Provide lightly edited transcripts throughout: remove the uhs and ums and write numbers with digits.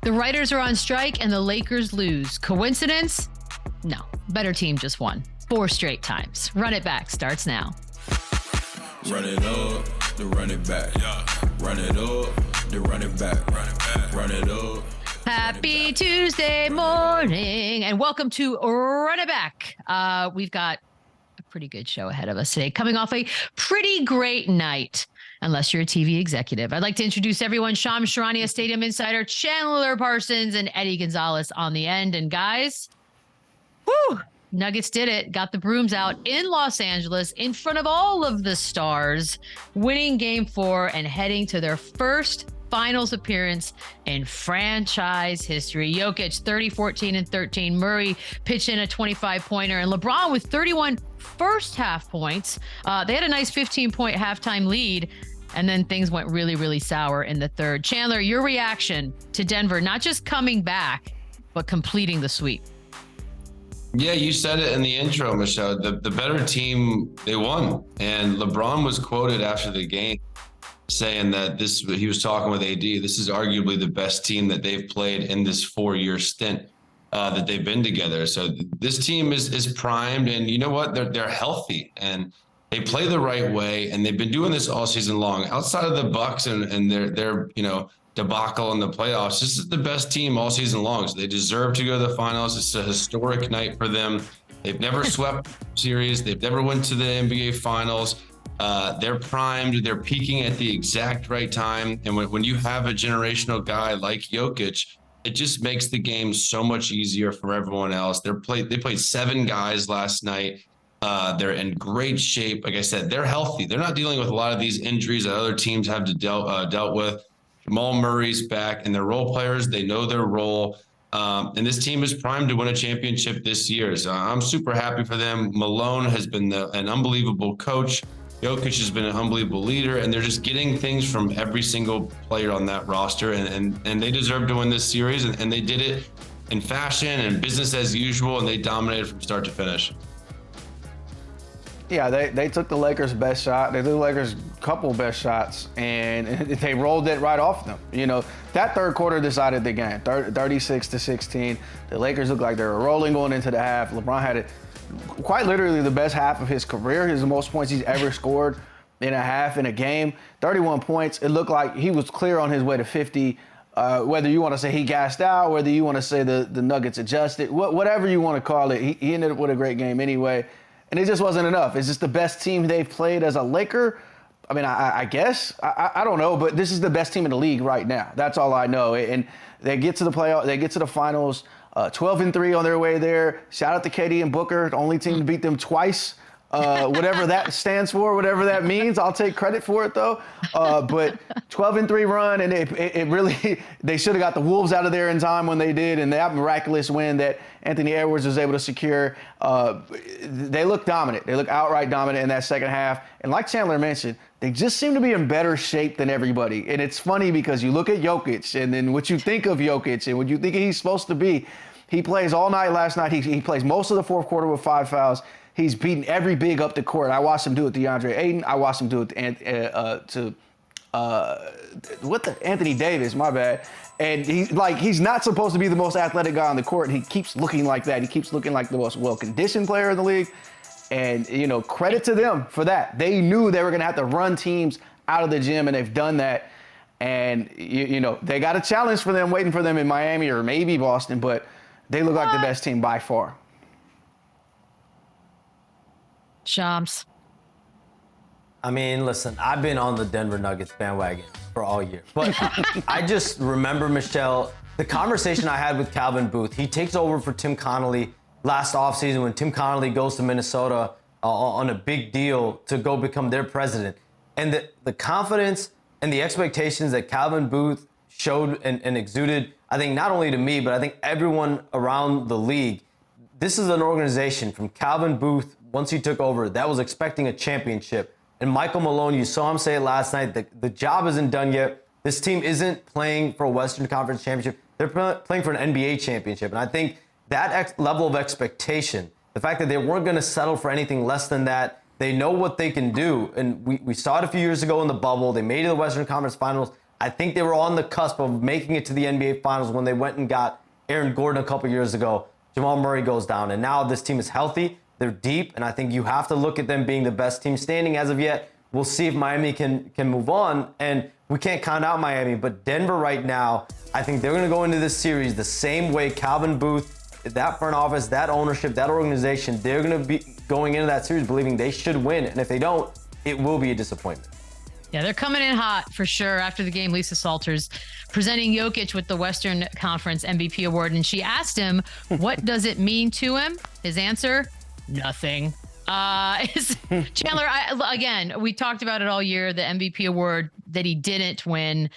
The writers are on strike and the Lakers lose. Coincidence? No. Better team just won. 4 straight times. Run It Back starts now. Run it up, then run it back. Run it up, then run it back. Run it up. Happy Tuesday morning and welcome to Run It Back. We've got a pretty good show ahead of us today, coming off a pretty great night, unless you're a TV executive. I'd like to introduce everyone. Shams Charania, Stadium Insider, Chandler Parsons, and Eddie Gonzalez on the end. And guys, whoo! Nuggets did it, got the brooms out in Los Angeles in front of all of the stars, winning game 4 and heading to their first finals appearance in franchise history. Jokic, 30, 14, and 13. Murray pitched in a 25-pointer, and LeBron with 31 first half points. They had a nice 15-point halftime lead, and then things went really, really sour in the third. Chandler, your reaction to Denver, not just coming back, but completing the sweep. Yeah, you said it in the intro, Michelle. The better team, they won. And LeBron was quoted after the game saying that he was talking with AD, this is arguably the best team that they've played in this 4-year stint that they've been together. So this team is primed, and you know what? They're healthy and they play the right way, and they've been doing this all season long. Outside of the Bucks and their debacle in the playoffs, this is the best team all season long. So they deserve to go to the finals. It's a historic night for them. They've never swept series. They've never went to the NBA finals. They're primed. They're peaking at the exact right time. And when you have a generational guy like Jokic, it just makes the game so much easier for everyone else. They played 7 guys last night. They're in great shape. Like I said, they're healthy. They're not dealing with a lot of these injuries that other teams have to dealt with. Jamal Murray's back, and their role players, they know their role. And this team is primed to win a championship this year. So I'm super happy for them. Malone has been an unbelievable coach. Jokic has been an unbelievable leader, and they're just getting things from every single player on that roster. And they deserve to win this series, and they did it in fashion and business as usual, and they dominated from start to finish. Yeah, they took the Lakers' best shot. They took the Lakers' couple best shots, and they rolled it right off them. You know, that third quarter decided the game, 36-16. The Lakers looked like they were rolling going into the half. LeBron had it quite literally the best half of his career. His most points he's ever scored in a half in a game. 31 points. It looked like he was clear on his way to 50. Whether you want to say he gassed out, whether you want to say the Nuggets adjusted, whatever you want to call it, he ended up with a great game anyway. And it just wasn't enough. It's just the best team they've played as a Laker. I mean, I guess. I don't know, but this is the best team in the league right now. That's all I know. And they get to the playoff. They get to the finals, 12-3 on their way there. Shout out to KD and Booker, the only team to beat them twice. Whatever that stands for, whatever that means, I'll take credit for it though. But 12-3 run, and it really, they should have got the Wolves out of there in time when they did, and that miraculous win that Anthony Edwards was able to secure. They look dominant. They look outright dominant in that second half. And like Chandler mentioned, they just seem to be in better shape than everybody. And it's funny because you look at Jokic, and then what you think of Jokic and what you think he's supposed to be. He plays all night last night. He plays most of the fourth quarter with 5 fouls. He's beaten every big up the court. I watched him do it to DeAndre Ayton. I watched him do it to Anthony Davis, my bad. And he's not supposed to be the most athletic guy on the court. He keeps looking like that. He keeps looking like the most well-conditioned player in the league. And, credit to them for that. They knew they were going to have to run teams out of the gym, and they've done that. And, they got a challenge for them waiting for them in Miami or maybe Boston, but they look like the best team by far. Shams. I mean, listen, I've been on the Denver Nuggets bandwagon for all year. But I just remember, Michelle, the conversation I had with Calvin Booth. He takes over for Tim Connolly last offseason when Tim Connolly goes to Minnesota on a big deal to go become their president. And the confidence and the expectations that Calvin Booth showed and exuded, I think not only to me, but I think everyone around the league. This is an organization from Calvin Booth, once he took over, that was expecting a championship. And Michael Malone, you saw him say it last night, the job isn't done yet. This team isn't playing for a Western Conference championship. They're playing for an NBA championship. And I think that level of expectation, the fact that they weren't going to settle for anything less than that, they know what they can do. And we saw it a few years ago in the bubble. They made it to the Western Conference Finals. I think they were on the cusp of making it to the NBA Finals when they went and got Aaron Gordon a couple years ago. Jamal Murray goes down, and now this team is healthy. They're deep, and I think you have to look at them being the best team standing as of yet. We'll see if Miami can move on, and we can't count out Miami, but Denver right now, I think they're going to go into this series the same way Calvin Booth, that front office, that ownership, that organization, they're going to be going into that series believing they should win, and if they don't, it will be a disappointment. Yeah, they're coming in hot for sure. After the game, Lisa Salters presenting Jokic with the Western Conference MVP award, and she asked him, what does it mean to him? His answer, nothing. Chandler, again, we talked about it all year, the MVP award that he didn't win,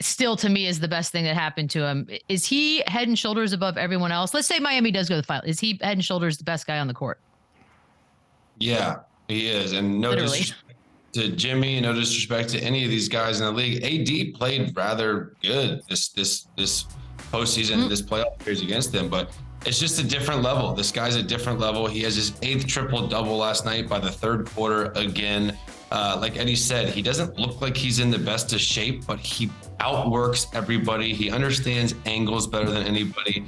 still to me is the best thing that happened to him. Is he head and shoulders above everyone else? Let's say Miami does go to the final. Is he head and shoulders the best guy on the court? Yeah, he is. And no disrespect to Jimmy, no disrespect to any of these guys in the league. AD played rather good this postseason, this playoff series against them, but it's just a different level. This guy's a different level. He has his 8th triple-double last night by the 3rd quarter again. Like Eddie said, he doesn't look like he's in the best of shape, but he outworks everybody. He understands angles better than anybody.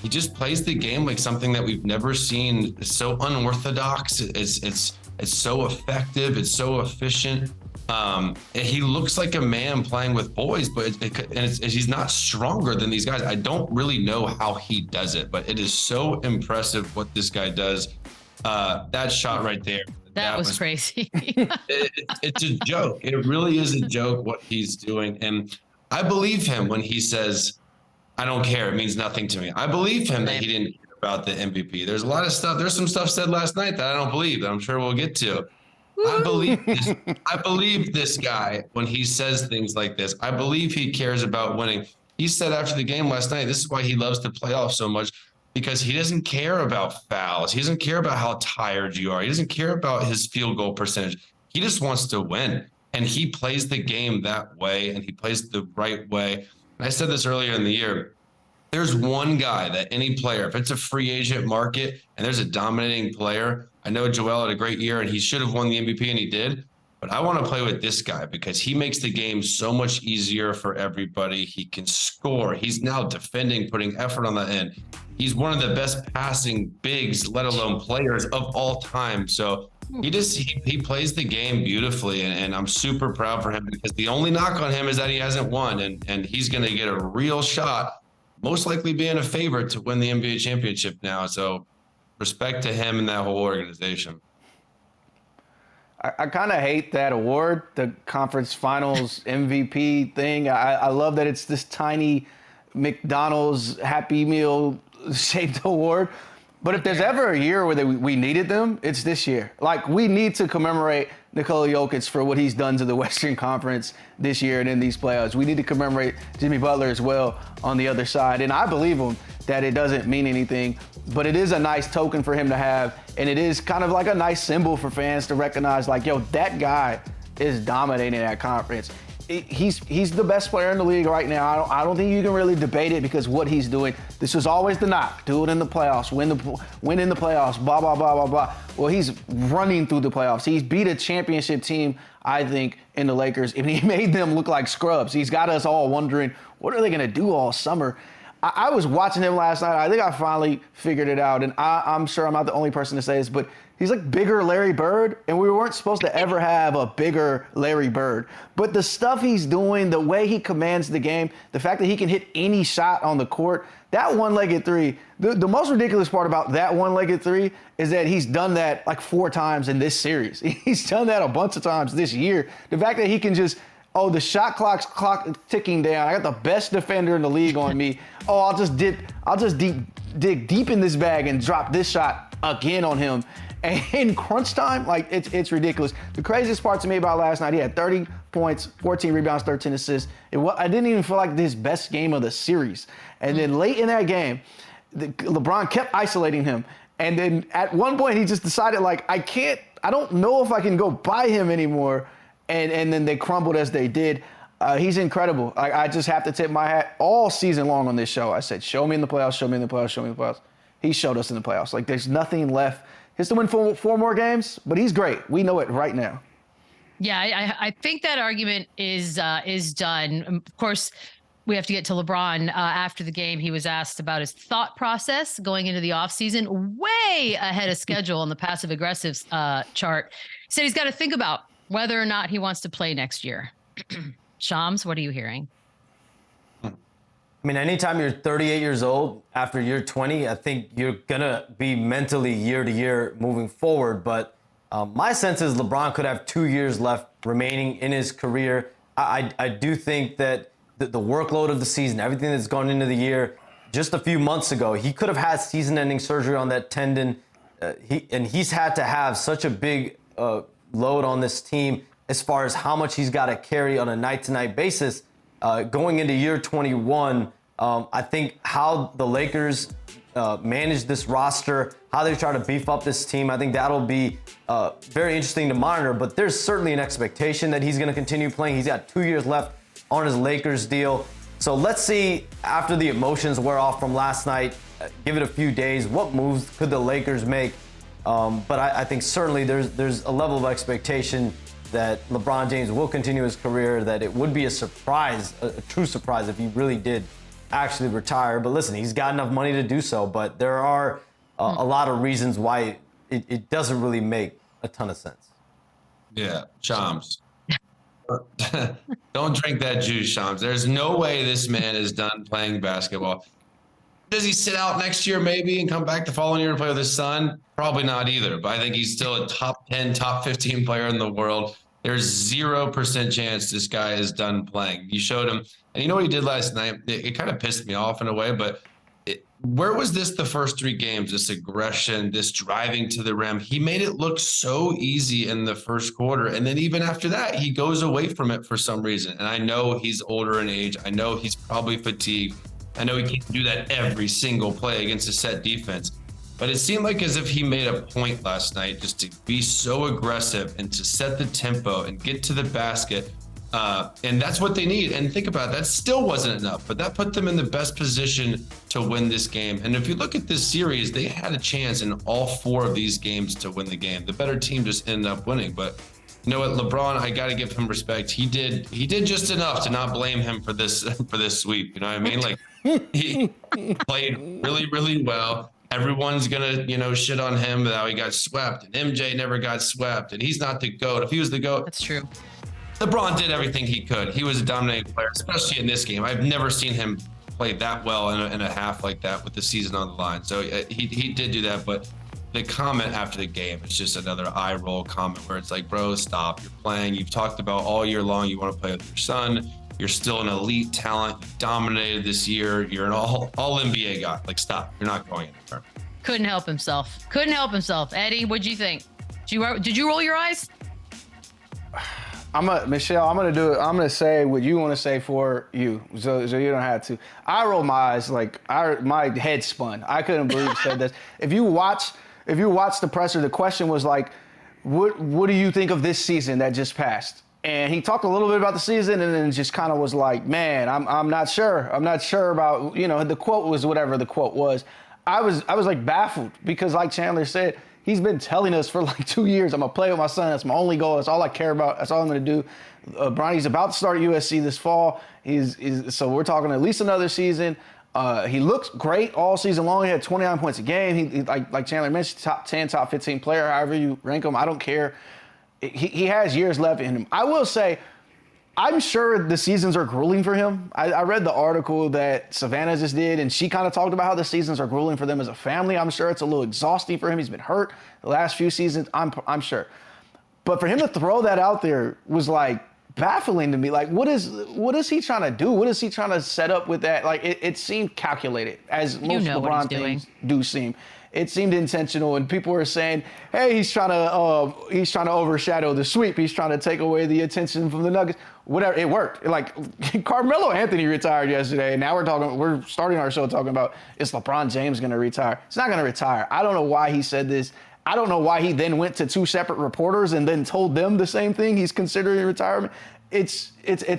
He just plays the game like something that we've never seen. It's so unorthodox. It's so effective. It's so efficient. He looks like a man playing with boys, but he's not stronger than these guys. I don't really know how he does it, but it is so impressive what this guy does. That shot right there. That was crazy. It's a joke. It really is a joke what he's doing. And I believe him when he says, I don't care. It means nothing to me. I believe him that he didn't care about the MVP. There's a lot of stuff. There's some stuff said last night that I don't believe, that I'm sure we'll get to. I believe this guy when he says things like this. I believe he cares about winning. He said after the game last night, this is why he loves the playoffs so much, because he doesn't care about fouls. He doesn't care about how tired you are. He doesn't care about his field goal percentage. He just wants to win. And he plays the game that way, and he plays the right way. And I said this earlier in the year. There's one guy that any player, if it's a free agent market and there's a dominating player, I know Joel had a great year and he should have won the MVP and he did, but I want to play with this guy because he makes the game so much easier for everybody. He can score. He's now defending, putting effort on the end. He's one of the best passing bigs, let alone players of all time. So he plays the game beautifully, and I'm super proud for him because the only knock on him is that he hasn't won, and he's going to get a real shot, most likely being a favorite to win the NBA championship now. So respect to him and that whole organization. I kind of hate that award, the conference finals MVP thing. I love that it's this tiny McDonald's Happy Meal shaped award. But if there's ever a year where we needed them, it's this year. Like, we need to commemorate Nikola Jokic for what he's done to the Western Conference this year and in these playoffs. We need to commemorate Jimmy Butler as well on the other side. And I believe him that it doesn't mean anything, but it is a nice token for him to have. And it is kind of like a nice symbol for fans to recognize, like, yo, that guy is dominating that conference. He's the best player in the league right now. I don't think you can really debate it because what he's doing. This was always the knock. Do it in the playoffs. Win in the playoffs. Blah, blah, blah, blah, blah. Well, he's running through the playoffs. He's beat a championship team, I think, in the Lakers, and he made them look like scrubs. He's got us all wondering, what are they going to do all summer? I was watching him last night. I think I finally figured it out, and I'm sure I'm not the only person to say this, but he's like bigger Larry Bird, and we weren't supposed to ever have a bigger Larry Bird. But the stuff he's doing, the way he commands the game, the fact that he can hit any shot on the court, that one-legged three, the most ridiculous part about that one-legged three is that he's done that like 4 times in this series. He's done that a bunch of times this year. The fact that he can just, the shot clock's ticking down. I got the best defender in the league on me. I'll just dig deep in this bag and drop this shot again on him. And in crunch time, like, it's ridiculous. The craziest part to me about last night, he had 30 points, 14 rebounds, 13 assists. I didn't even feel like his best game of the series. And then late in that game, LeBron kept isolating him. And then at one point, he just decided, like, I don't know if I can go by him anymore. And then they crumbled as they did. He's incredible. I just have to tip my hat all season long on this show. I said, show me in the playoffs, show me in the playoffs, show me in the playoffs. He showed us in the playoffs. Like, there's nothing left. He has to win four more games, but he's great. We know it right now. Yeah, I think that argument is done. Of course, we have to get to LeBron. After the game, he was asked about his thought process going into the offseason, way ahead of schedule on the passive aggressive chart. He said he's got to think about whether or not he wants to play next year. Shams, what are you hearing? I mean, anytime you're 38 years old, after year 20, I think you're going to be mentally year to year moving forward. But my sense is LeBron could have 2 years left remaining in his career. I do think that the workload of the season, everything that's gone into the year, just a few months ago, he could have had season-ending surgery on that tendon. He's had to have such a big load on this team as far as how much he's got to carry on a night-to-night basis. Going into year 21, I think how the Lakers manage this roster, how they try to beef up this team, I think that'll be very interesting to monitor. But there's certainly an expectation that he's going to continue playing. He's got 2 years left on his Lakers deal. So let's see, after the emotions wear off from last night, give it a few days, what moves could the Lakers make? But I think certainly there's a level of expectation that LeBron James will continue his career, that it would be a surprise, a true surprise, if he really did actually retire. But listen, he's got enough money to do so, but there are a lot of reasons why it doesn't really make a ton of sense. Yeah, Shams. Don't drink that juice, Shams. There's no way this man is done playing basketball. Does he sit out next year maybe and come back the following year to play with his son? Probably not either, but I think he's still a top 10, top 15 player in the world. There's 0% chance this guy is done playing. You showed him, and you know what he did last night? It kind of pissed me off in a way, but where was this the first 3 games, this aggression, this driving to the rim? He made it look so easy in the first quarter, and then even after that, he goes away from it for some reason. And I know he's older in age. I know he's probably fatigued. I know he can't do that every single play against a set defense, but it seemed like as if he made a point last night just to be so aggressive and to set the tempo and get to the basket. And that's what they need. And think about it, that still wasn't enough, but that put them in the best position to win this game. And if you look at this series, they had a chance in all 4 of these games to win the game. The better team just ended up winning. But you know what, LeBron, I got to give him respect. He did just enough to not blame him for this sweep. You know what I mean? Like he played really, really well. Everyone's gonna, shit on him that how he got swept, and MJ never got swept, and he's not the GOAT. If he was the GOAT, That's true. LeBron did everything he could. He was a dominating player, especially in this game. I've never seen him play that well in a half like that with the season on the line. So he did do that, but the comment after the game, it's just another eye roll comment where it's like, bro, stop. You're playing. You've talked about all year long you want to play with your son. You're still an elite talent. You dominated this year. You're an all NBA guy. Like, stop. You're not going anywhere. Couldn't help himself. Eddie, what'd you think? Did you roll your eyes? Michelle, I'm gonna say what you want to say for you, so you don't have to. I rolled my eyes, my head spun. I couldn't believe you said this. If you watch the presser, the question was like, what do you think of this season that just passed? And he talked a little bit about the season, and then just kind of was like, man, I'm not sure. I'm not sure about, the quote was whatever the quote was. I was like baffled because, like Chandler said, he's been telling us for like 2 years, I'm going to play with my son. That's my only goal. That's all I care about. That's all I'm going to do. Bronny's about to start USC this fall. So we're talking at least another season. He looks great all season long. He had 29 points a game. He like Chandler mentioned, top 10, top 15 player, however you rank him. I don't care. He has years left in him. I will say, I'm sure the seasons are grueling for him. I read the article that Savannah just did, and she kind of talked about how the seasons are grueling for them as a family. I'm sure it's a little exhausting for him. He's been hurt the last few seasons. I'm sure. But for him to throw that out there was like baffling to me. Like, what is he trying to do? What is he trying to set up with that? Like, it seemed calculated, as most LeBron things do seem. It seemed intentional, and people were saying, "Hey, he's trying to overshadow the sweep. He's trying to take away the attention from the Nuggets." Whatever, it worked. Like Carmelo Anthony retired yesterday, and now we're starting our show talking about, is LeBron James going to retire? He's not going to retire. I don't know why he said this. I don't know why he then went to 2 separate reporters and then told them the same thing. He's considering retirement. It's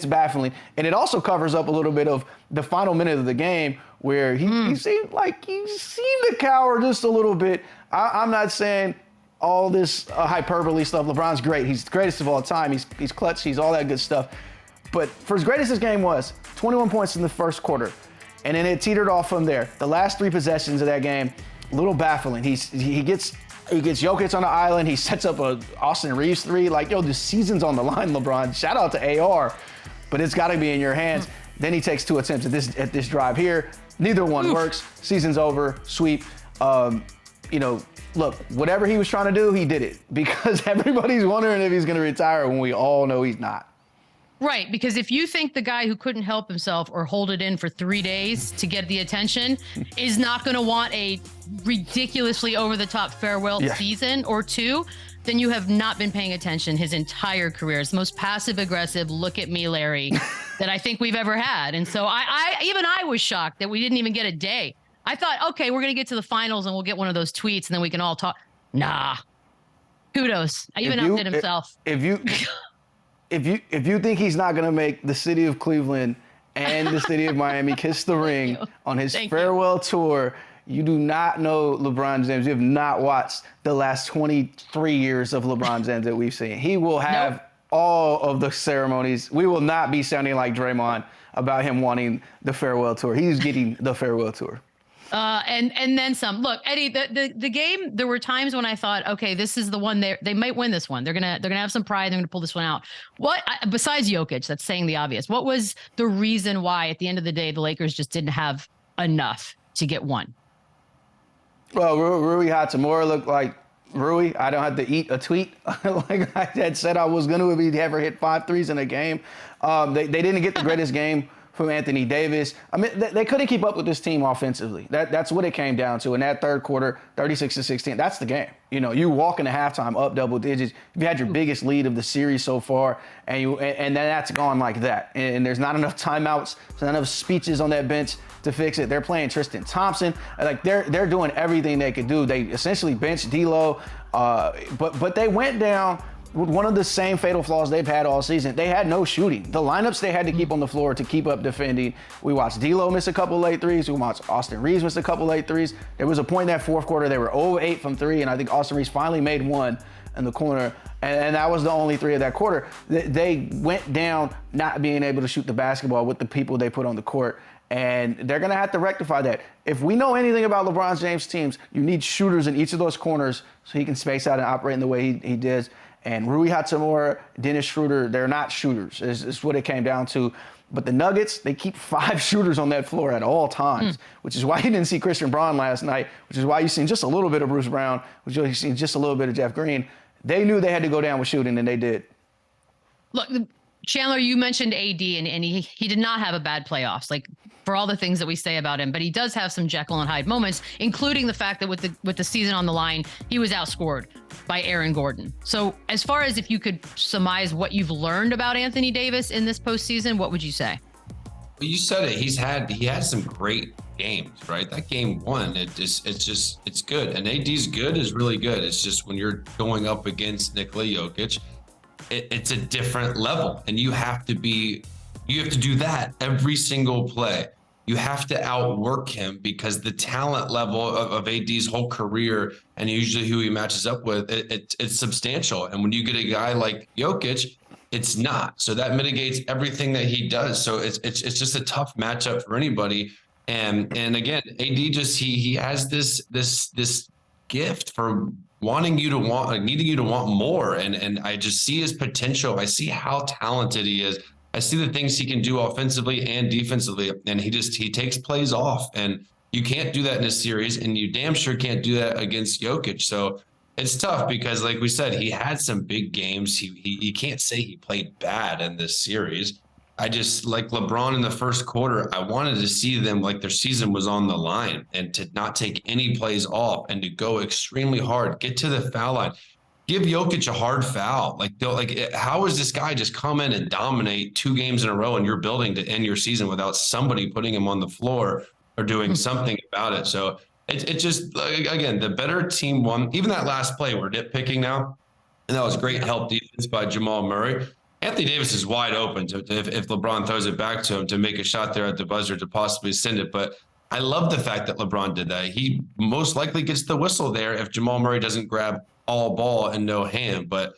baffling, and it also covers up a little bit of the final minute of the game where he seemed to cower just a little bit. I'm not saying all this hyperbole stuff. LeBron's great. He's the greatest of all time. He's clutch. He's all that good stuff. But for as great as this game was, 21 points in the first quarter, and then it teetered off from there. The last 3 possessions of that game, a little baffling. He gets Jokic on the island. He sets up a Austin Reeves 3. Like, yo, the season's on the line, LeBron. Shout out to AR, but it's got to be in your hands. Then he takes 2 attempts at this drive here. Neither one works. Season's over. Sweep. Look, whatever he was trying to do, he did it, because everybody's wondering if he's going to retire when we all know he's not. Right, because if you think the guy who couldn't help himself or hold it in for 3 days to get the attention is not going to want a ridiculously over-the-top farewell season or 2, then you have not been paying attention his entire career. It's the most passive-aggressive, look at me, Larry, that I think we've ever had. And so I was shocked that we didn't even get a day. I thought, okay, we're going to get to the finals and we'll get one of those tweets and then we can all talk. Nah. Kudos. I even outdid himself. If you think he's not going to make the city of Cleveland and the city of Miami kiss the ring on his farewell tour, you do not know LeBron James. You have not watched the last 23 years of LeBron James that we've seen. He will have all of the ceremonies. We will not be sounding like Draymond about him wanting the farewell tour. He's getting the farewell tour. And then some. Look, Eddie, the game, there were times when I thought, okay, this is the one they might win this one. They're gonna have some pride. They're gonna pull this one out. Besides Jokic, that's saying the obvious. What was the reason why at the end of the day the Lakers just didn't have enough to get one? Well, Rui Hachimura looked like Rui. I don't have to eat a tweet like I had said I was going to if he ever hit 5 threes in a game. They didn't get the greatest game from Anthony Davis. I mean, they couldn't keep up with this team offensively. That's what it came down to. In that third quarter, 36-16, that's the game. You know, you walk into halftime up double digits. If you had your biggest lead of the series so far, and then that's gone like that. And there's not enough timeouts, there's not enough speeches on that bench to fix it. They're playing Tristan Thompson. Like they're doing everything they could do. They essentially benched D'Lo, but they went down with one of the same fatal flaws they've had all season. They had no shooting. The lineups they had to keep on the floor to keep up defending. We watched D'Lo miss a couple late threes. We watched Austin Reeves miss a couple late threes. There was a point in that fourth quarter they were 0-8 from 3, and I think Austin Reeves finally made one in the corner, and that was the only 3 of that quarter. They went down not being able to shoot the basketball with the people they put on the court, and they're going to have to rectify that. If we know anything about LeBron James teams, you need shooters in each of those corners so he can space out and operate in the way he does. And Rui Hachimura, Dennis Schroeder, they're not shooters. It's what it came down to. But the Nuggets, they keep 5 shooters on that floor at all times, which is why you didn't see Christian Braun last night, which is why you've seen just a little bit of Bruce Brown, which you've seen just a little bit of Jeff Green. They knew they had to go down with shooting, and they did. Look, Chandler, you mentioned AD, and he did not have a bad playoffs, like for all the things that we say about him, but he does have some Jekyll and Hyde moments, including the fact that with the season on the line, he was outscored by Aaron Gordon. So as far as if you could surmise what you've learned about Anthony Davis in this postseason, what would you say? Well, you said it. He had some great games, right? That game 1, it's good. And AD's good is really good. It's just when you're going up against Nikola Jokic, it's a different level, and you have to do that every single play. You have to outwork him because the talent level of AD's whole career and usually who he matches up with, it's substantial. And when you get a guy like Jokic, it's not. So that mitigates everything that he does. So it's just a tough matchup for anybody. And again, AD he has this gift for needing you to want more. And I just see his potential. I see how talented he is. I see the things he can do offensively and defensively, and he takes plays off, and you can't do that in a series, and you damn sure can't do that against Jokic. So it's tough because, like we said, he had some big games. He can't say he played bad in this series. I just, like LeBron in the first quarter, I wanted to see them like their season was on the line and to not take any plays off and to go extremely hard, get to the foul line. Give Jokic a hard foul. How is this guy just come in and dominate 2 games in a row and you're building to end your season without somebody putting him on the floor or doing something about it? So it just, again, the better team won. Even that last play, we're nitpicking now, and that was great help defense by Jamal Murray. Anthony Davis is wide open if LeBron throws it back to him to make a shot there at the buzzer to possibly send it. But I love the fact that LeBron did that. He most likely gets the whistle there if Jamal Murray doesn't grab all ball and no hand. But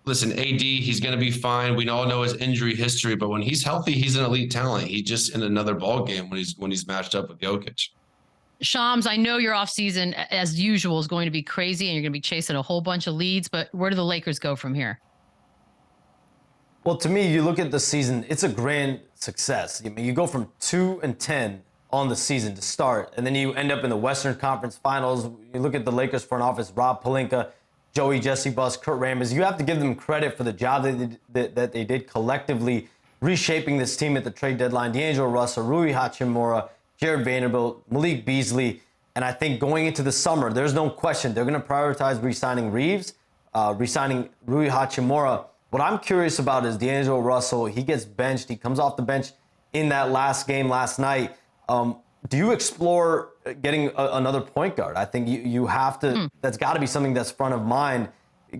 listen, AD, he's going to be fine. We all know his injury history, but when he's healthy, he's an elite talent. He's just in another ball game when he's matched up with Jokic. Shams, I know your offseason, as usual, is going to be crazy and you're going to be chasing a whole bunch of leads, but where do the Lakers go from here? Well, to me, you look at the season, it's a grand success. I mean, you go from 2-10 on the season to start, and then you end up in the Western Conference Finals. You look at the Lakers front office, Rob Pelinka, Joey Jesse Buss, Kurt Rambis. You have to give them credit for the job that they did collectively reshaping this team at the trade deadline. D'Angelo Russell, Rui Hachimura, Jared Vanderbilt, Malik Beasley. And I think going into the summer, there's no question they're going to prioritize re-signing Reeves, re-signing Rui Hachimura. What I'm curious about is D'Angelo Russell. He gets benched. He comes off the bench in that last game last night. Do you explore getting another point guard? I think you have to. That's got to be something that's front of mind.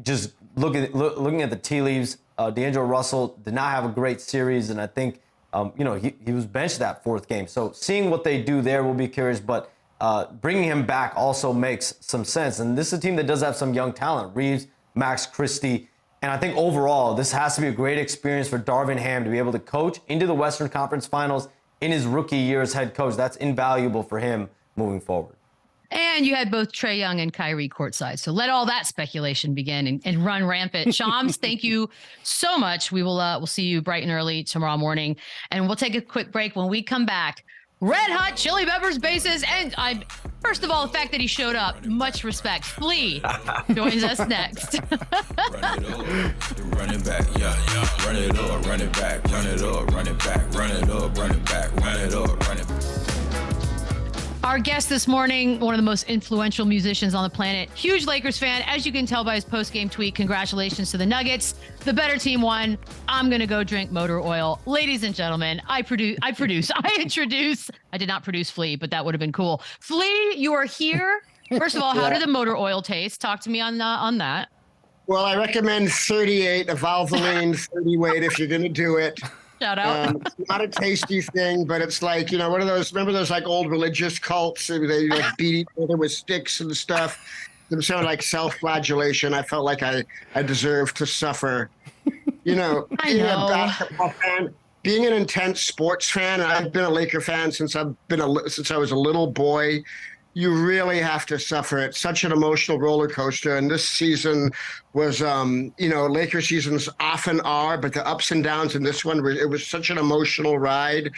Just looking at the tea leaves, D'Angelo Russell did not have a great series, and I think he was benched that fourth game. So seeing what they do there will be curious, but bringing him back also makes some sense. And this is a team that does have some young talent: Reeves, Max Christie. And I think overall, this has to be a great experience for Darvin Ham to be able to coach into the Western Conference Finals in his rookie year as head coach. That's invaluable for him moving forward. And you had both Trae Young and Kyrie courtside. So let all that speculation begin and run rampant. Shams, thank you so much. We'll see you bright and early tomorrow morning. And we'll take a quick break. When we come back, Red Hot Chili Peppers bases. And first of all, the fact that he showed up, much respect. Flea joins us next. Run it up, run it back, yeah. Run it up, run it back, run it up, run it back, run it up, run it back, run it up, run it back. Our guest this morning, one of the most influential musicians on the planet, huge Lakers fan. As you can tell by his post-game tweet, congratulations to the Nuggets. The better team won. I'm going to go drink motor oil. Ladies and gentlemen, I introduce. I did not produce Flea, but that would have been cool. Flea, you are here. First of all, how did the motor oil taste? Talk to me on that. Well, I recommend 38, a Valvoline 30 weight if you're going to do it. Shout out. It's not a tasty thing, but it's like, one of those, remember those like old religious cults? They like beat each other with sticks and stuff. It was sort of like self-flagellation. I felt like I deserved to suffer. Being a basketball fan, being an intense sports fan, and I've been a Laker fan since I was a little boy. You really have to suffer. It's such an emotional roller coaster. And this season was, Laker seasons often are, but the ups and downs in this one, it was such an emotional ride.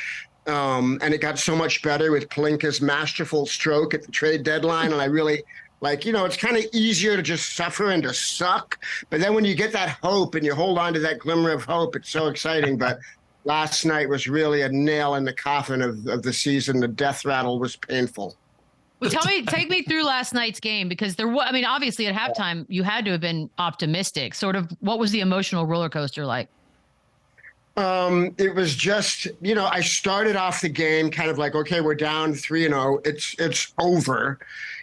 And it got so much better with Pelinka's masterful stroke at the trade deadline. And I really, it's kind of easier to just suffer and to suck. But then when you get that hope and you hold on to that glimmer of hope, it's so exciting. But last night was really a nail in the coffin of the season. The death rattle was painful. Well, take me through last night's game, because obviously at halftime you had to have been optimistic. Sort of, what was the emotional roller coaster like? It was just, I started off the game kind of like, okay, we're down 3-0. It's over,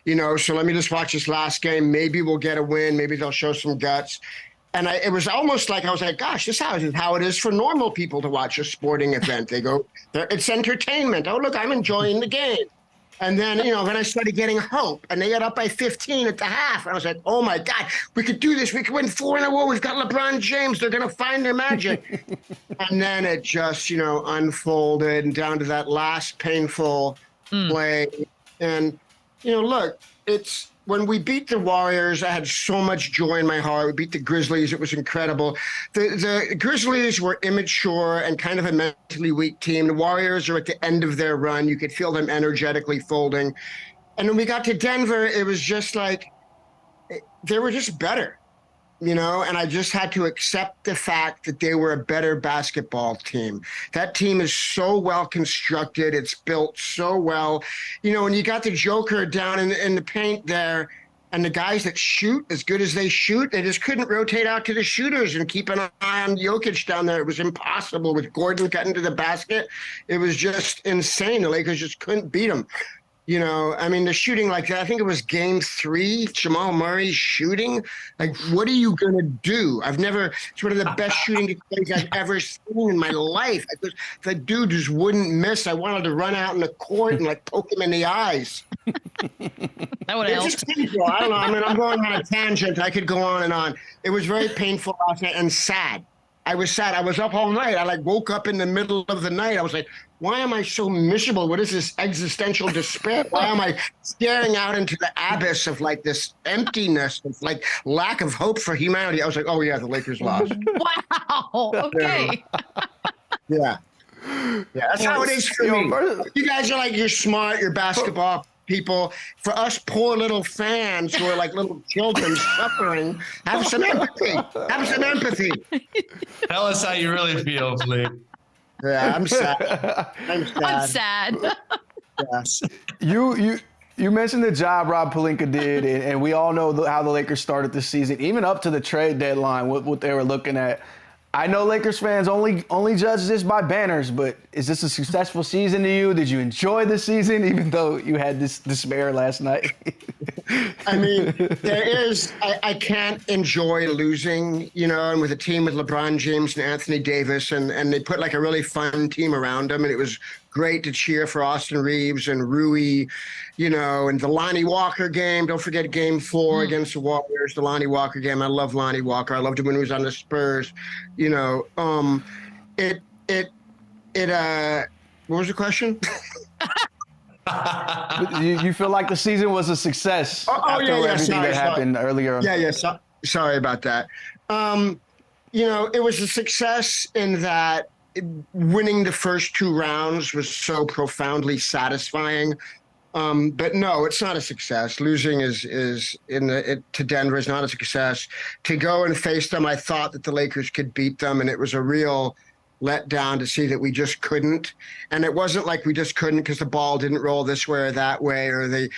so let me just watch this last game. Maybe we'll get a win. Maybe they'll show some guts. And it was almost like I was like, gosh, this is how it is for normal people to watch a sporting event. They go, it's entertainment. Oh, look, I'm enjoying the game. And then, then I started getting hope, and they got up by 15 at the half. And I was like, oh, my God, we could do this. We could win 4 in a row. We've got LeBron James. They're going to find their magic. And then it just, unfolded and down to that last painful play. And, look, it's when we beat the Warriors, I had so much joy in my heart. We beat the Grizzlies. It was incredible. The Grizzlies were immature and kind of a mentally weak team. The Warriors are at the end of their run. You could feel them energetically folding. And when we got to Denver, it was just like they were just better, and I just had to accept the fact that they were a better basketball team. That team is so well constructed. It's built so well. When you got the Joker down in the paint there, and the guys that shoot as good as they shoot, they just couldn't rotate out to the shooters and keep an eye on Jokic down there. It was impossible with Gordon cutting to the basket. It was just insane. The Lakers just couldn't beat him. I mean, the shooting like that, I think it was game 3, Jamal Murray shooting. Like, what are you going to do? It's one of the best shooting plays I've ever seen in my life. The dude just wouldn't miss. I wanted to run out in the court and like poke him in the eyes. That would It's help. just painful. I don't know. I mean, I'm going on a tangent. I could go on and on. It was very painful last night and sad. I was sad. I was up all night. I like woke up in the middle of the night. I was like, why am I so miserable? What is this existential despair? Why am I staring out into the abyss of like this emptiness of like lack of hope for humanity? I was like, oh yeah, the Lakers lost. Wow. Okay. Yeah. Yeah, that's how it is for me. You guys are like, you're smart, you're basketball people. For us poor little fans who are like little children suffering, have some empathy. Have some empathy. Tell us how you really feel, Flea. Yeah, I'm sad. I'm sad. Yeah. You mentioned the job Rob Pelinka did, and we all know how the Lakers started the season, even up to the trade deadline, what they were looking at. I know Lakers fans only judge this by banners, but is this a successful season to you? Did you enjoy the season, even though you had this despair last night? I mean, I can't enjoy losing, and with a team with LeBron James and Anthony Davis, and they put like a really fun team around them, and it was great to cheer for Austin Reeves and Rui, and the Lonnie Walker game. Don't forget game 4 against the Warriors, the Lonnie Walker game. I love Lonnie Walker. I loved him when he was on the Spurs. What was the question? You feel like the season was a success after everything that happened earlier? Yeah. Sorry about that. It was a success in that winning the first 2 rounds was so profoundly satisfying. But no, it's not a success. Losing to Denver is not a success. To go and face them, I thought that the Lakers could beat them, and it was a real letdown to see that we just couldn't. And it wasn't like we just couldn't because the ball didn't roll this way or that way, or they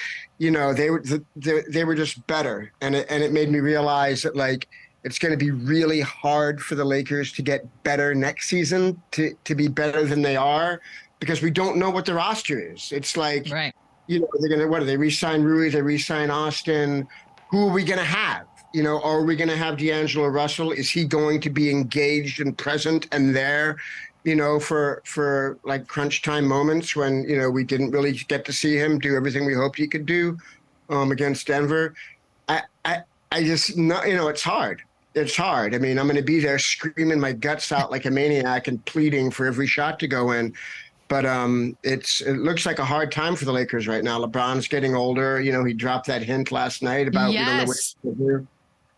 were just better. And it made me realize that like it's going to be really hard for the Lakers to get better next season, to be better than they are, because we don't know what the roster is. It's like, Right. they're going to, what do they re-sign Rui? They re-sign Austin. Who are we going to have? Are we going to have D'Angelo Russell? Is he going to be engaged and present and there, for like crunch time moments when, we didn't really get to see him do everything we hoped he could do against Denver? I just, it's hard. It's hard. I mean, I'm going to be there screaming my guts out like a maniac and pleading for every shot to go in. But it looks like a hard time for the Lakers right now. LeBron's getting older. He dropped that hint last night about we don't know what to do.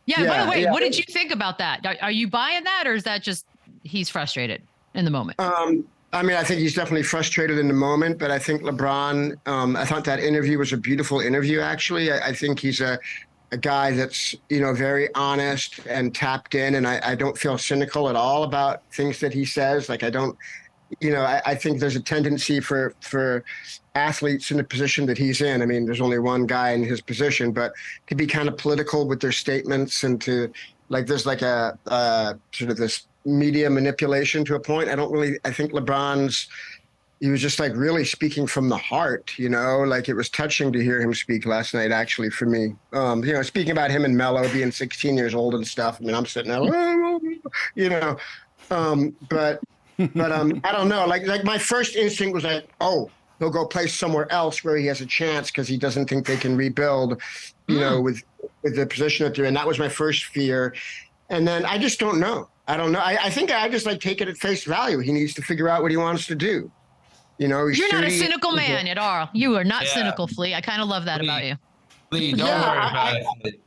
Yeah, by the way, what did you think about that? Are you buying that, or is that just he's frustrated in the moment? I mean, I think he's definitely frustrated in the moment, but I think LeBron, I thought that interview was a beautiful interview, actually. I think he's a guy that's, very honest and tapped in, and I don't feel cynical at all about things that he says. Like, I don't, I think there's a tendency for athletes in the position that he's in. I mean, there's only one guy in his position, but to be kind of political with their statements and to like, there's like a sort of this media manipulation to a point. I think he was just like really speaking from the heart, like it was touching to hear him speak last night, actually, for me. Speaking about him and Melo being 16 years old and stuff. I mean, I'm sitting there, but I don't know. Like my first instinct was like, oh, he'll go play somewhere else where he has a chance because he doesn't think they can rebuild, with the position that they're in. That was my first fear. And then I just don't know. I don't know. I think I just like take it at face value. He needs to figure out what he wants to do. You're not a cynical man at all. You are not cynical, Flea. I kind of love that about you. Flea, don't worry about it.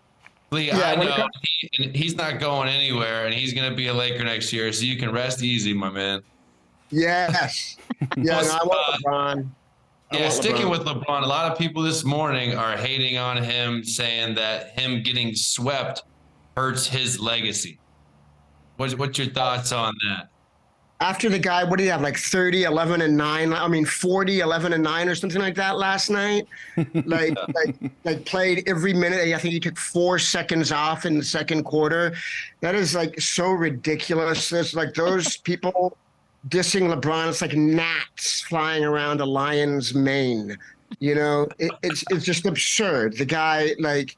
Flea, I know he's not going anywhere, and he's going to be a Laker next year, so you can rest easy, my man. Yes. Yeah, I want LeBron. Sticking with LeBron, a lot of people this morning are hating on him, saying that him getting swept hurts his legacy. What's your thoughts on that? After the guy, what did he have, like 30, 11, and 9? I mean, 40, 11, and 9 or something like that last night. Like played every minute. I think he took 4 seconds off in the second quarter. That is like so ridiculous. It's like those people dissing LeBron. It's like gnats flying around a lion's mane. You know, it's just absurd. The guy, like,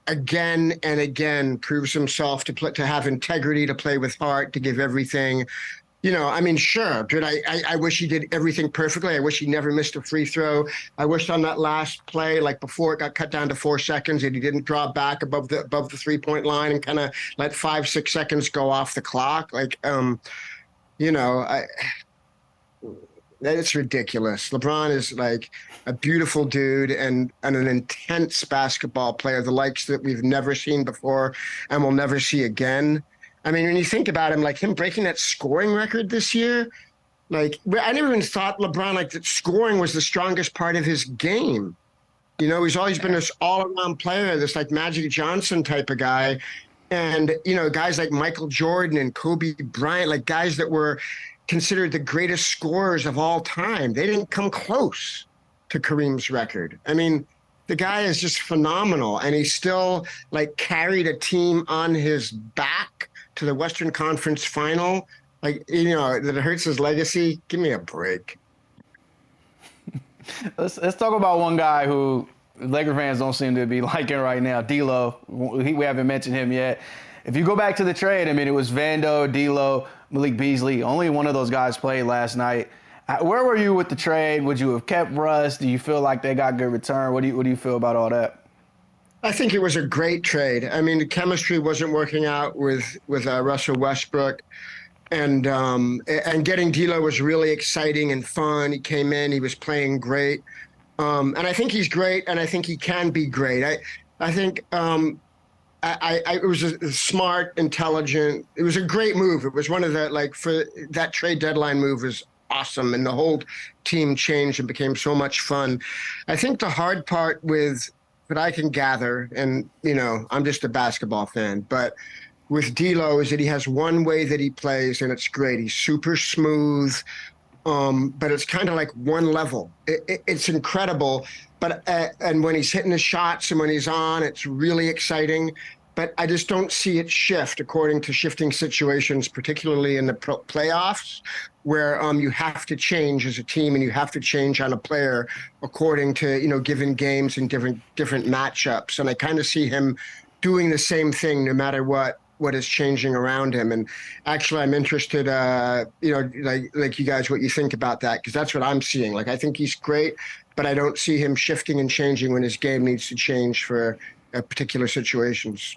again and again proves himself to have integrity, to play with heart, to give everything. You know, I mean, sure, dude, I wish he did everything perfectly. I wish he never missed a free throw. I wish on that last play, like before it got cut down to 4 seconds, that he didn't draw back above the 3-point line and kind of let 5-6 seconds go off the clock. Like, you know, it's ridiculous. LeBron is like a beautiful dude and an intense basketball player, the likes that we've never seen before and will never see again. I mean, when you think about him, like him breaking that scoring record this year, like I never even thought LeBron, like that scoring was the strongest part of his game. You know, he's always been this all-around player, this like Magic Johnson type of guy. And, you know, guys like Michael Jordan and Kobe Bryant, like guys that were considered the greatest scorers of all time. They didn't come close to Kareem's record. I mean, the guy is just phenomenal, and he still like carried a team on his back to the Western Conference Final. Like, you know, that it hurts his legacy. Give me a break. Let's talk about one guy who Laker fans don't seem to be liking right now, D'Lo. We haven't mentioned him yet. If you go back to the trade, I mean, it was Vando, D'Lo, Malik Beasley. Only one of those guys played last night. Where were you with the trade? Would you have kept Russ? Do you feel like they got good return? What do you feel about all that? I think it was a great trade. I mean, the chemistry wasn't working out with Russell Westbrook, and getting D'Lo was really exciting and fun. He came in, he was playing great, and I think he's great, and I think he can be great. I think. It was a smart, intelligent. It was a great move. It was one of the, like, for that trade deadline move was awesome, and the whole team changed and became so much fun. I think the hard part with what I can gather, and you know, I'm just a basketball fan, but with D'Lo is that he has one way that he plays, and it's great. He's super smooth, but it's kind of like one level. It's incredible. But and when he's hitting the shots and when he's on, it's really exciting. But I just don't see it shift according to shifting situations, particularly in the playoffs, where you have to change as a team and you have to change on a player according to, you know, given games and different matchups. And I kind of see him doing the same thing no matter what is changing around him. And actually, I'm interested, you know, like you guys, what you think about that, because that's what I'm seeing. Like, I think he's great, but I don't see him shifting and changing when his game needs to change for particular situations.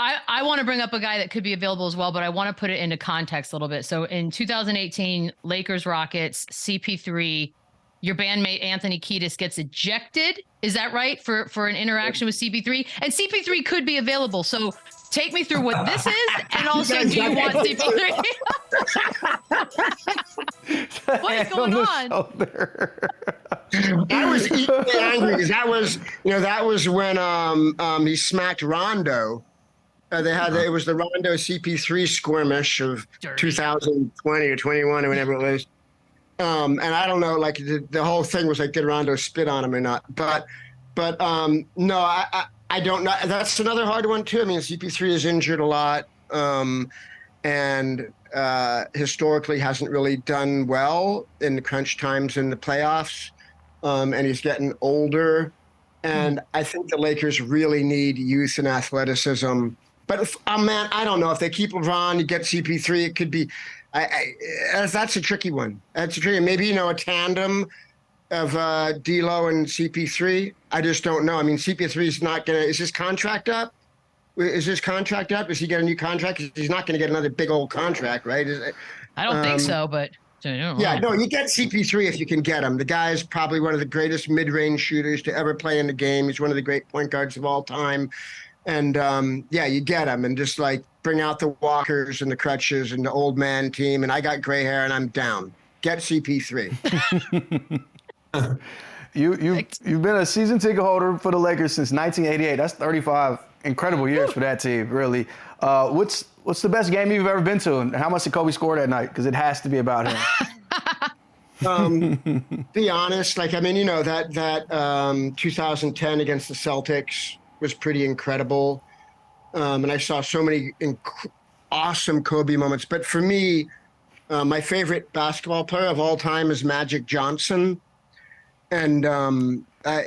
I want to bring up a guy that could be available as well, but I want to put it into context a little bit. So in 2018, Lakers Rockets, CP3, your bandmate Anthony Kiedis gets ejected. Is that right? For an interaction with CP3? And CP3 could be available. So take me through what this is, and also, do you want CP3? What is going on? I was equally angry because that was when he smacked Rondo. It was the Rondo CP3 skirmish of 2020 or 21 or whatever it was. And I don't know, like the whole thing was like, did Rondo spit on him or not? But no, I don't know. That's another hard one too. I mean, CP3 is injured a lot, and historically hasn't really done well in the crunch times in the playoffs. And he's getting older. And I think the Lakers really need youth and athleticism. But man, I don't know if they keep LeBron, you get CP3, it could be. That's a tricky one. That's a tricky. Maybe, you know, a tandem of D'Lo and CP3. I just don't know. I mean, CP3 is not gonna. Is his contract up? Is his contract up? Does he get a new contract? He's not gonna get another big old contract, right? I don't think so, but. Yeah, no, you get CP3 if you can get him. The guy is probably one of the greatest mid-range shooters to ever play in the game. He's one of the great point guards of all time. And yeah, you get him and just like bring out the walkers and the crutches and the old man team. And I got gray hair and I'm down. Get CP3. You've been a season ticket holder for the Lakers since 1988. That's 35 incredible years for that team, really. What's the best game you've ever been to, and how much did Kobe score that night? Because it has to be about him. Be honest, like, I mean, you know, that 2010 against the Celtics was pretty incredible. And I saw so many awesome Kobe moments. But for me, my favorite basketball player of all time is Magic Johnson. And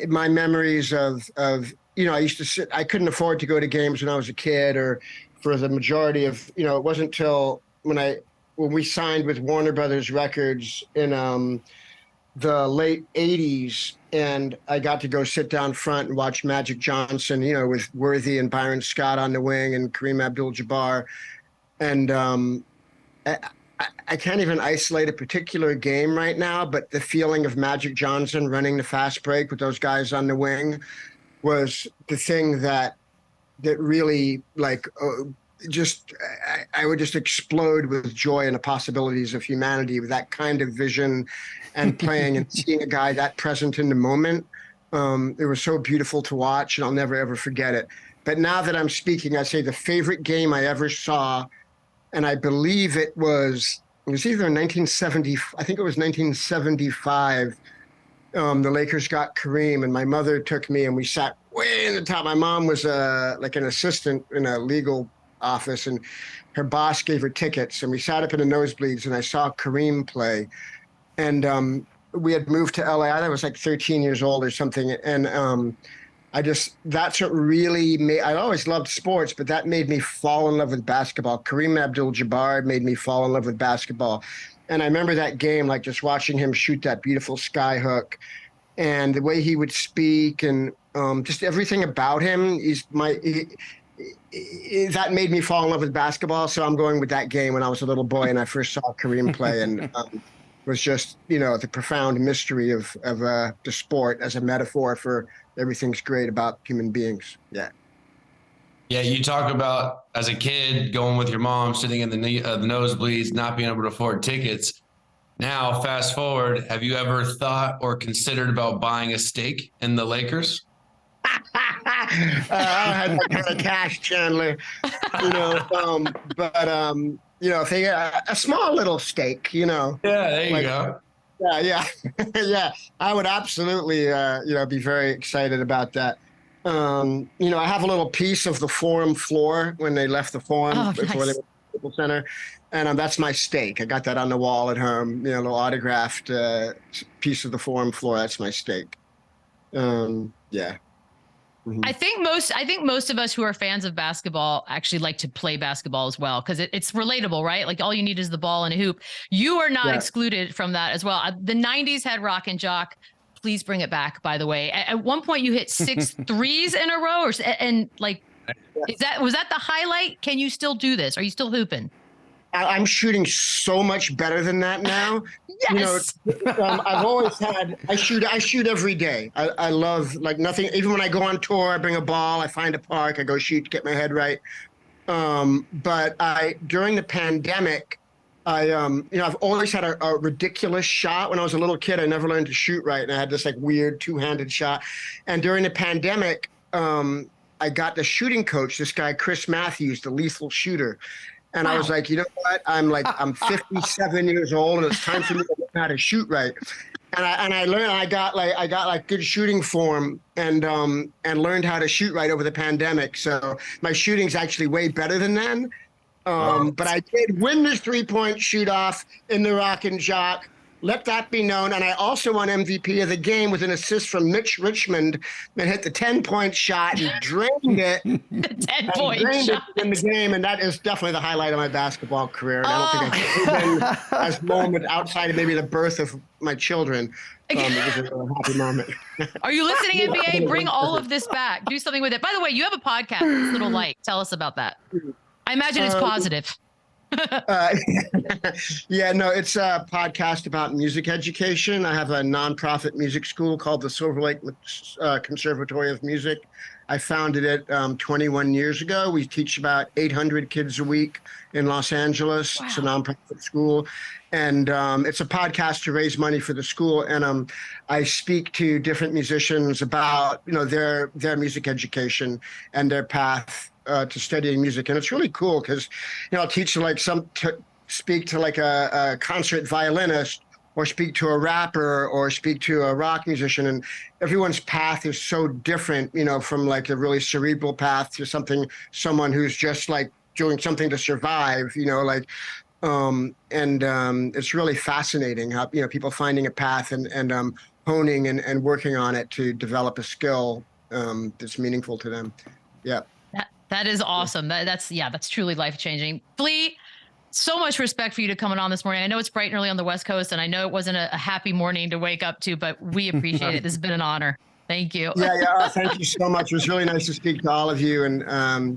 my memories of I used to sit. I couldn't afford to go to games when I was a kid, or for the majority of it wasn't until when we signed with Warner Brothers Records in the late '80s, and I got to go sit down front and watch Magic Johnson, with Worthy and Byron Scott on the wing and Kareem Abdul-Jabbar, and I can't even isolate a particular game right now, but the feeling of Magic Johnson running the fast break with those guys on the wing was the thing that really I would just explode with joy and the possibilities of humanity with that kind of vision and playing and seeing a guy that present in the moment. It was so beautiful to watch, and I'll never, ever forget it. But now that I'm speaking, I say the favorite game I ever saw, and I believe it was either 1970, I think it was 1975. The Lakers got Kareem, and my mother took me, and we sat way in the top. My mom was like an assistant in a legal office, and her boss gave her tickets, and we sat up in the nosebleeds, and I saw Kareem play. And we had moved to LA. I was like 13 years old or something, and that's what really made. I always loved sports, but that made me fall in love with basketball. Kareem Abdul-Jabbar made me fall in love with basketball. And I remember that game, like just watching him shoot that beautiful sky hook, and the way he would speak, and just everything about him. That made me fall in love with basketball. So I'm going with that game when I was a little boy and I first saw Kareem play, and was just the profound mystery of the sport as a metaphor for everything's great about human beings. Yeah. Yeah, you talk about as a kid going with your mom, sitting in the nosebleeds, not being able to afford tickets. Now, fast forward, have you ever thought or considered about buying a stake in the Lakers? I had that kind of cash, Chandler. If they a small little stake, Yeah, there you go. Yeah. Yeah. I would absolutely, be very excited about that. I have a little piece of the Forum floor when they left the Forum before they went to the Staples Center, and that's my stake. I got that on the wall at home. A little autographed piece of the Forum floor. That's my stake. Yeah. Mm-hmm. I think most of us who are fans of basketball actually like to play basketball as well, because it's relatable, right? Like all you need is the ball and a hoop. You are not excluded from that as well. The 90s had Rock and Jock. Please bring it back, by the way. At one point you hit 6 threes in a row, was that the highlight? Can you still do this? Are you still hooping? I'm shooting so much better than that now. Yes. I've always had, I shoot every day. I love, like, nothing. Even when I go on tour, I bring a ball, I find a park, I go shoot, get my head right. But during the pandemic, I've always had a ridiculous shot. When I was a little kid, I never learned to shoot right. And I had this like weird two-handed shot. And during the pandemic, I got the shooting coach, this guy, Chris Matthews, the lethal shooter. And I was like, you know what? I'm 57 years old, and it's time for me to learn how to shoot right. And I learned. I got good shooting form, and learned how to shoot right over the pandemic. So my shooting's actually way better than then. But I did win this 3-point shoot off in the Rock and Jock. Let that be known. And I also won MVP of the game with an assist from Mitch Richmond that hit the 10-point shot and drained it. The 10-point shot in the game. And that is definitely the highlight of my basketball career. And I don't think I could have been as moment outside of maybe the birth of my children. It was a happy moment. Are you listening, NBA? Bring all of this back. Do something with it. By the way, you have a podcast, Little Light. Tell us about that. I imagine it's positive. It's a podcast about music education. I have a nonprofit music school called the Silver Lake Conservatory of Music. I founded it 21 years ago. We teach about 800 kids a week in Los Angeles. Wow. It's a nonprofit school. And it's a podcast to raise money for the school. And I speak to different musicians about, their music education and their path to studying music. And it's really cool because, I'll teach speak to like a concert violinist, or speak to a rapper, or speak to a rock musician. And everyone's path is so different, from like a really cerebral path to someone who's just like doing something to survive, it's really fascinating how, people finding a path and honing and working on it to develop a skill that's meaningful to them. Yeah. That is awesome. That's truly life-changing. Flea, so much respect for you to coming on this morning. I know it's bright and early on the West Coast, and I know it wasn't a happy morning to wake up to, but we appreciate it. This has been an honor. Thank you. Yeah. Thank you so much. It was really nice to speak to all of you, and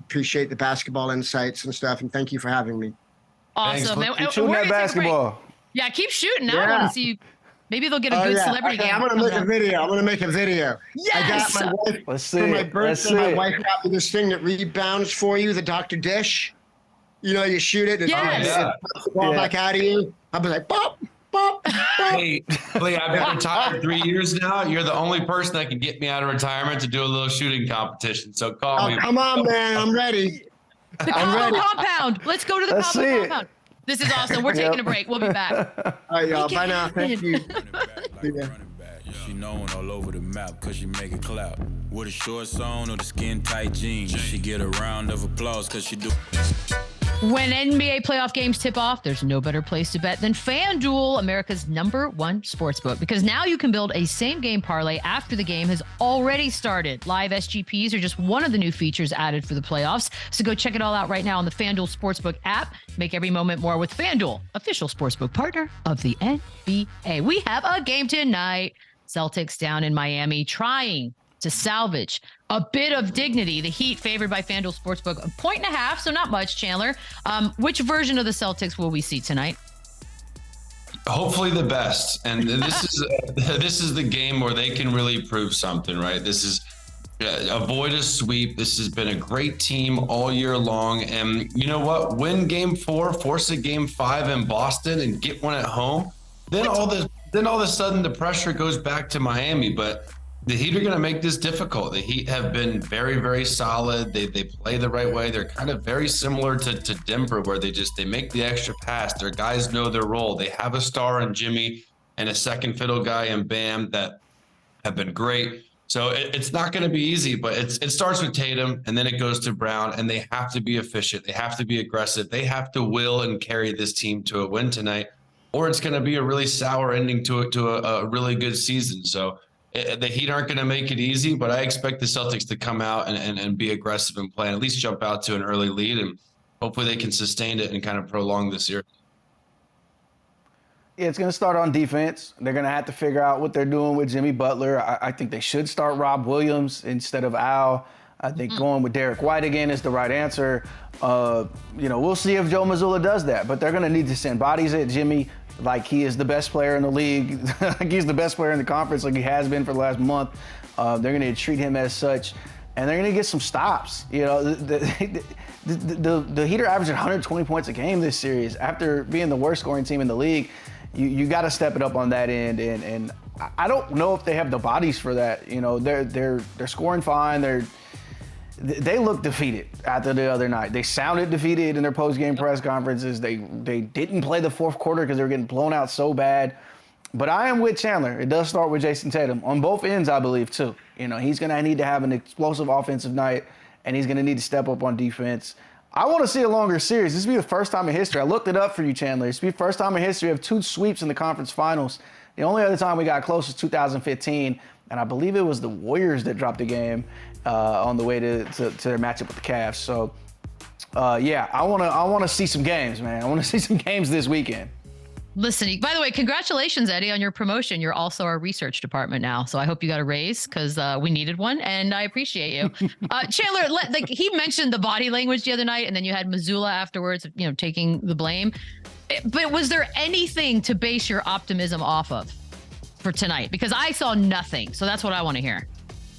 appreciate the basketball insights and stuff. And thank you for having me. Awesome. Keep shooting that basketball. Yeah, keep shooting. Now I want to see you. Maybe they'll get a good celebrity game. I'm going to make a video. Yes! I got my wife Let's see for my it. birthday. My wife got me this thing that rebounds for you, the Dr. Dish. You know, you shoot it, it puts the ball back out of you. I'll be like, pop, pop, pop. Hey, Flea, I've been retired 3 years now. You're the only person that can get me out of retirement to do a little shooting competition. So call me. Come on, man. I'm ready. The Combo Compound. Let's go to the Combo Compound. This is awesome. We're taking a break. We'll be back. All right, y'all. Bye now. Thank you. She known all over the map cause she make it clap. With a short on or the skin tight jeans. She get a round of applause cause she do. When NBA playoff games tip off, there's no better place to bet than FanDuel, America's #1 sportsbook, because now you can build a same-game parlay after the game has already started. Live SGPs are just one of the new features added for the playoffs, so go check it all out right now on the FanDuel Sportsbook app. Make every moment more with FanDuel, official sportsbook partner of the NBA. We have a game tonight. Celtics down in Miami trying to salvage a bit of dignity. The Heat favored by FanDuel Sportsbook, 1.5, so not much, Chandler. Which version of the Celtics will we see tonight? Hopefully the best. And this is the game where they can really prove something, right? This is avoid a sweep. This has been a great team all year long. And you know what? Win game 4, force a game 5 in Boston and get one at home. Then all of a sudden the pressure goes back to Miami. But the Heat are going to make this difficult. The Heat have been very, very solid. They play the right way. They're kind of very similar to Denver, where they make the extra pass. Their guys know their role. They have a star in Jimmy and a second fiddle guy in Bam that have been great. So it's not going to be easy, but it starts with Tatum and then it goes to Brown, and they have to be efficient. They have to be aggressive. They have to will and carry this team to a win tonight, or it's going to be a really sour ending to a really good season. So the Heat aren't going to make it easy, but I expect the Celtics to come out and be aggressive and play, and at least jump out to an early lead, and hopefully they can sustain it and kind of prolong this year. Yeah, it's going to start on defense. They're going to have to figure out what they're doing with Jimmy Butler. I think they should start Rob Williams instead of Al. I think going with Derek White again is the right answer. We'll see if Joe Mazzulla does that, but they're going to need to send bodies at Jimmy like he is the best player in the league, like he's the best player in the conference, like he has been for the last month. They're going to treat him as such, and they're going to get some stops. You know, the Heat are averaging 120 points a game this series after being the worst scoring team in the league. You got to step it up on that end, and I don't know if they have the bodies for that. You know, they're scoring fine. They look defeated after the other night. They sounded defeated in their post-game press conferences. They didn't play the fourth quarter because they were getting blown out so bad. But I am with Chandler. It does start with Jason Tatum on both ends, I believe, too. You know, he's going to need to have an explosive offensive night, and he's going to need to step up on defense. I want to see a longer series. This will be the first time in history. I looked it up for you, Chandler. This will be the first time in history of 2 sweeps in the conference finals. The only other time we got close was 2015, and I believe it was the Warriors that dropped the game on the way to their matchup with the Cavs. So, I want to see some games, man. I want to see some games this weekend. Listen, by the way, congratulations, Eddie, on your promotion. You're also our research department now. So I hope you got a raise because we needed one, and I appreciate you. Chandler, he mentioned the body language the other night, and then you had Mazzulla afterwards, taking the blame. But was there anything to base your optimism off of for tonight? Because I saw nothing. So that's what I want to hear.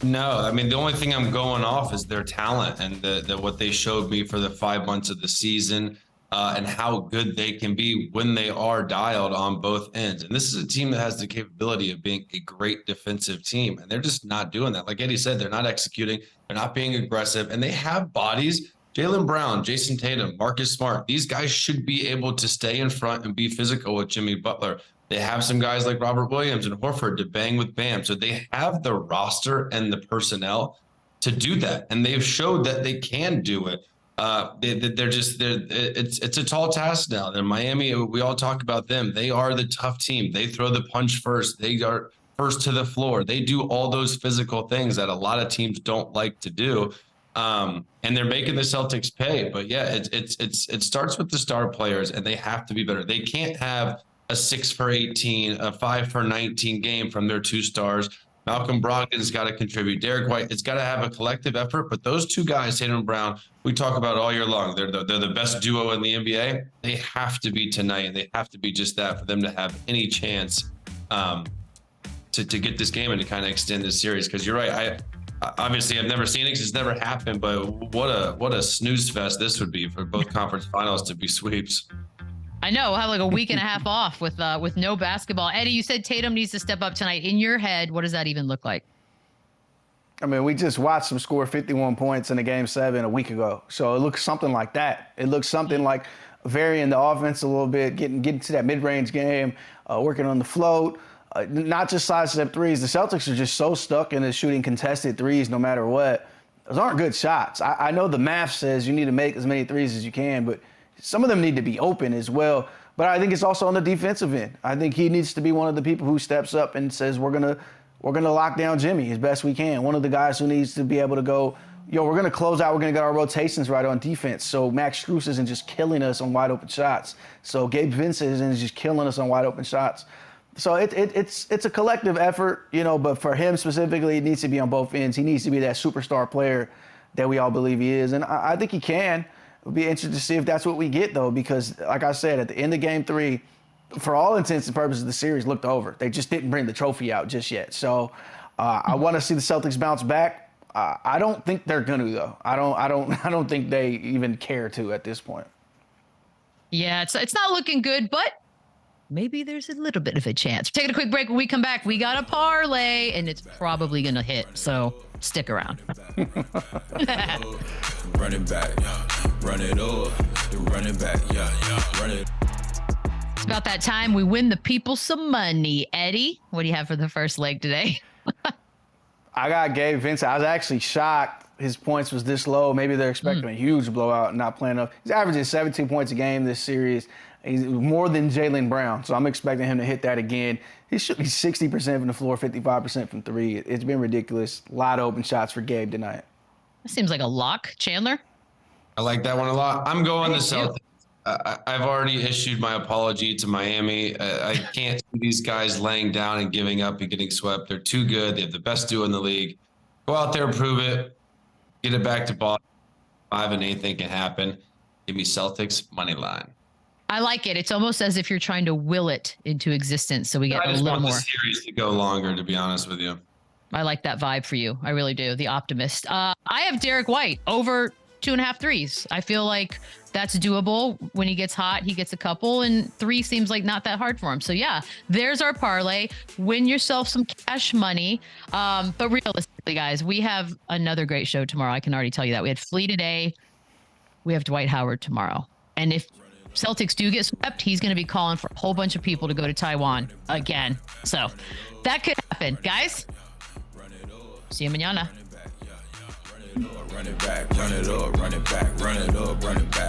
No, I mean, the only thing I'm going off is their talent and what they showed me for the 5 months of the season. And how good they can be when they are dialed on both ends. And this is a team that has the capability of being a great defensive team. And they're just not doing that. Like Eddie said, they're not executing. They're not being aggressive. And they have bodies. Jaylen Brown, Jason Tatum, Marcus Smart. These guys should be able to stay in front and be physical with Jimmy Butler. They have some guys like Robert Williams and Horford to bang with Bam. So they have the roster and the personnel to do that. And they've showed that they can do it. It's a tall task now. In Miami, we all talk about them. They are the tough team. They throw the punch first. They are first to the floor. They do all those physical things that a lot of teams don't like to do. And they're making the Celtics pay. But yeah, it starts with the star players, and they have to be better. They can't have a 6 for 18, a 5 for 19 game from their 2 stars. Malcolm Brogdon's got to contribute. Derek White, it's got to have a collective effort. But those 2 guys, Tatum and Brown, we talk about all year long. They're the best duo in the NBA. They have to be tonight, and they have to be just that for them to have any chance to get this game and to kind of extend this series. Because you're right, obviously I've never seen it because it's never happened. But what a snooze fest this would be for both conference finals to be sweeps. I know. We'll have like a week and a half off with no basketball. Eddie, you said Tatum needs to step up tonight. In your head, what does that even look like? I mean, we just watched him score 51 points in a Game 7 a week ago. So it looks something like that. It looks something like varying the offense a little bit, getting to that mid-range game, working on the float, not just sidestep threes. The Celtics are just so stuck in shooting contested threes no matter what. Those aren't good shots. I know the math says you need to make as many threes as you can, but some of them need to be open as well. But I think it's also on the defensive end. I think he needs to be one of the people who steps up and says, we're gonna lock down Jimmy as best we can. One of the guys who needs to be able to go, we're gonna close out, we're gonna get our rotations right on defense. So Max Strus isn't just killing us on wide open shots. So Gabe Vincent isn't just killing us on wide open shots. So it's a collective effort, but for him specifically, it needs to be on both ends. He needs to be that superstar player that we all believe he is. And I think he can. It'll be interesting to see if that's what we get, though, because, like I said, at the end of Game 3, for all intents and purposes, the series looked over. They just didn't bring the trophy out just yet. So I want to see the Celtics bounce back. I don't think they're going to, though. I don't think they even care to at this point. Yeah, it's not looking good, but maybe there's a little bit of a chance. Taking a quick break. When we come back, we got a parlay, and it's probably going to hit. So stick around. Running back, yeah, run it over. The running back, yeah, run it. It's about that time we win the people some money. Eddie, what do you have for the first leg today? I got Gabe Vincent. I was actually shocked his points was this low. Maybe they're expecting a huge blowout and not playing up. He's averaging 17 points a game this series. He's more than Jaylen Brown, so I'm expecting him to hit that again. He should be 60% from the floor, 55% from 3. It's been ridiculous. A lot of open shots for Gabe tonight. That seems like a lock. Chandler? I like that one a lot. I'm going the Celtics. I've already issued my apology to Miami. I can't see these guys laying down and giving up and getting swept. They're too good. They have the best duo in the league. Go out there and prove it. Get it back to Boston. 5 and anything can happen. Give me Celtics money line. I like it. It's almost as if you're trying to will it into existence, so we get a little more. I just want the series to go longer, to be honest with you. I like that vibe for you. I really do. The optimist. I have Derek White over 2.5 threes. I feel like that's doable. When he gets hot, he gets a couple, and 3 seems like not that hard for him. So yeah, there's our parlay. Win yourself some cash money. But realistically, guys, we have another great show tomorrow. I can already tell you that. We had Flea today. We have Dwight Howard tomorrow. And if Celtics do get swept, he's going to be calling for a whole bunch of people to go to Taiwan again. So that could happen. Guys, see you mañana. Run it back, run it up, run it back, run it up, run it back.